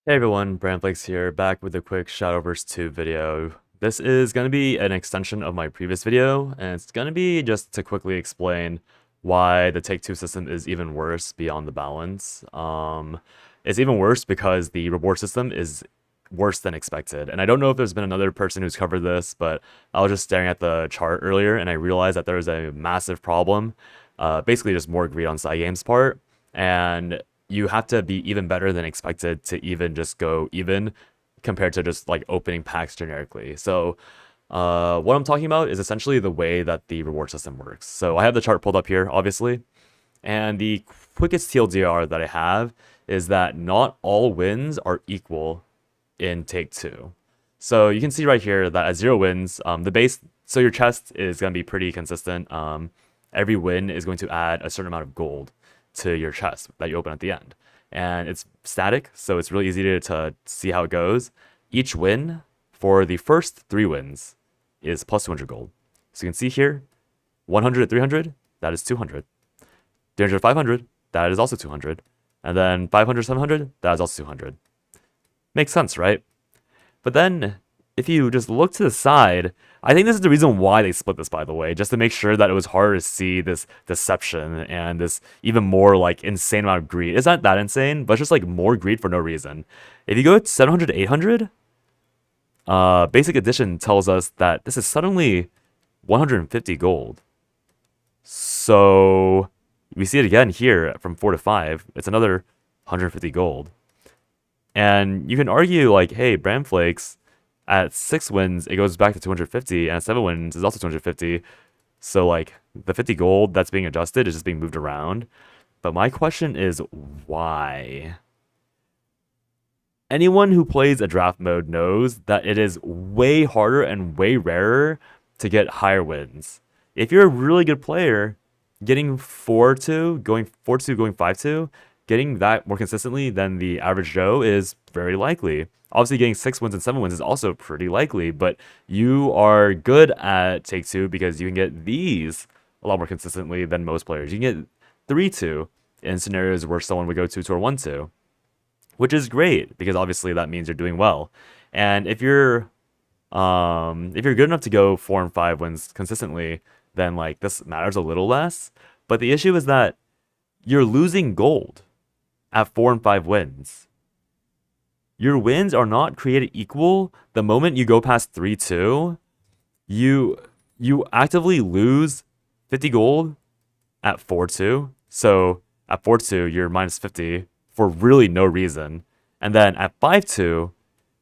Hey everyone, Brandflakes here, back with a quick Shadowverse 2 video. This is going to be an extension of my previous video, and it's going to be just to quickly explain why the Take-Two system is even worse beyond the balance. It's even worse because the reward system is worse than expected. And I don't know if there's been another person who's covered this, but I was just staring at the chart earlier, and I realized that there was a massive problem, basically just more greed on Cygames' part, and you have to be even better than expected to even just go even compared to just like opening packs generically. So what I'm talking about is essentially the way that the reward system works. So I have the chart pulled up here, obviously, and the quickest TLDR that I have is that not all wins are equal in Take-Two. So you can see right here that at 0 wins, the base, so your chest is going to be pretty consistent. Every win is going to add a certain amount of gold to your chest that you open at the end. And it's static, so it's really easy to see how it goes. Each win for the first 3 wins is plus 200 gold. So you can see here, 100 at 300, that is 200. 300 at 500, that is also 200. And then 500, 700, that is also 200. Makes sense, right? But then if you just look to the side, I think this is the reason why they split this, by the way, just to make sure that it was harder to see this deception and this even more like insane amount of greed. It's not that insane, but it's just like more greed for no reason. If you go to 700 to 800, Basic Edition tells us that this is suddenly 150 gold. So we see it again here from 4 to 5. It's another 150 gold. And you can argue like, hey, Bramflakes, at 6 wins, it goes back to 250, and at 7 wins, it's also 250. So, like, the 50 gold that's being adjusted is just being moved around. But my question is, why? Anyone who plays a draft mode knows that it is way harder and way rarer to get higher wins. If you're a really good player, getting 4-2, going 4-2, going 5-2, getting that more consistently than the average Joe is very likely. Obviously, getting 6 wins and 7 wins is also pretty likely, but you are good at Take-Two because you can get these a lot more consistently than most players. You can get 3-2 in scenarios where someone would go 2-2 or 1-2, which is great because obviously that means you're doing well. And if you're good enough to go 4 and 5 wins consistently, then like this matters a little less. But the issue is that you're losing gold at 4 and 5 wins. Your wins are not created equal. The moment you go past 3-2, you actively lose 50 gold at 4-2. So at 4-2, you're minus 50 for really no reason. And then at 5-2,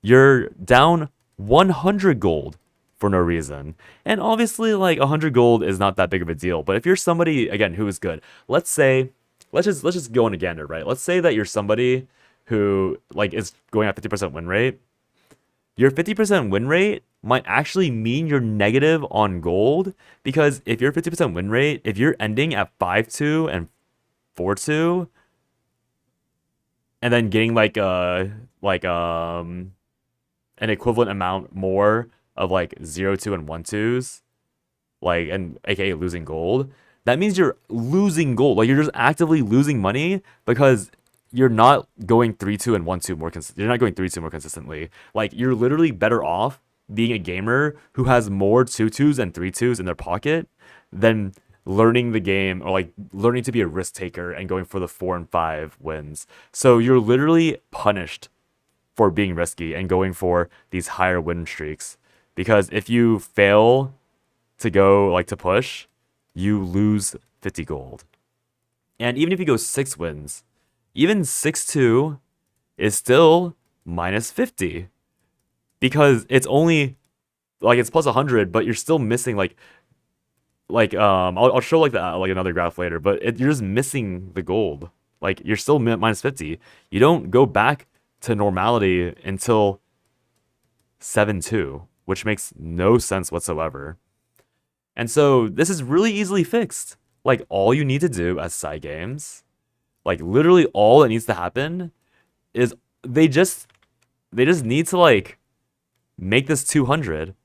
you're down 100 gold for no reason. And obviously, like 100 gold is not that big of a deal. But if you're somebody again who is good, let's just go on a gander, right? Let's say that you're somebody who like is going at 50% win rate. Your 50% win rate might actually mean you're negative on gold because if you're 50% win rate, if you're ending at 5-2 and 4-2 and then getting an equivalent amount more of like 0-2 and 1-2s, like and aka losing gold, that means you're losing gold. Like you're just actively losing money because you're not going 3-2 and 1-2 more you're not going 3-2 more consistently. Like you're literally better off being a gamer who has more 2-2s and 3-2s in their pocket than learning the game or like learning to be a risk taker and going for the 4 and 5 wins. So you're literally punished for being risky and going for these higher win streaks because if you fail to go like to push, you lose 50 gold. And even if you go 6 wins, even 6-2 is still minus 50 because it's only like it's plus 100, but you're still missing I'll show like the like another graph later, but you're just missing the gold. Like you're still minus 50. You don't go back to normality until 7-2, which makes no sense whatsoever. And so this is really easily fixed. Like all you need to do as Cygames, like literally all that needs to happen is they just need to like make this 200.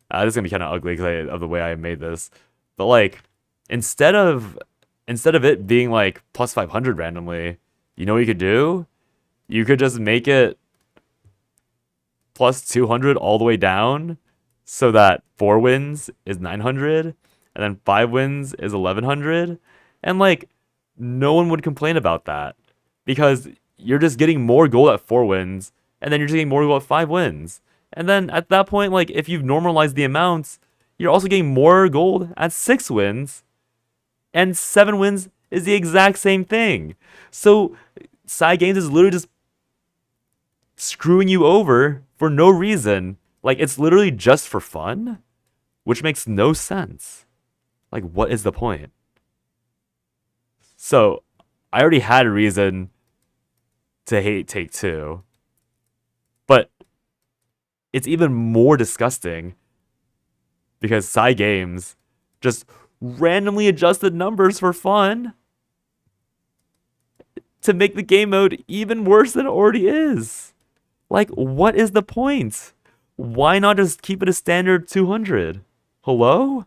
This is gonna be kind of ugly because of the way I made this, but like instead of it being like plus 500 randomly, you know what you could do? You could just make it plus 200 all the way down so that 4 wins is 900 and then 5 wins is 1100. And like, no one would complain about that because you're just getting more gold at 4 wins and then you're just getting more gold at 5 wins. And then at that point, like, if you've normalized the amounts, you're also getting more gold at 6 wins, and 7 wins is the exact same thing. So Cygames is literally just screwing you over for no reason. Like, it's literally just for fun, which makes no sense. Like, what is the point? So I already had a reason to hate Take-Two, but it's even more disgusting because Cygames just randomly adjusted numbers for fun to make the game mode even worse than it already is. Like, what is the point? Why not just keep it a standard 200? Hello?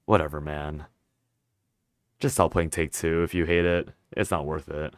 Whatever, man. Just stop playing Take-Two if you hate it. It's not worth it.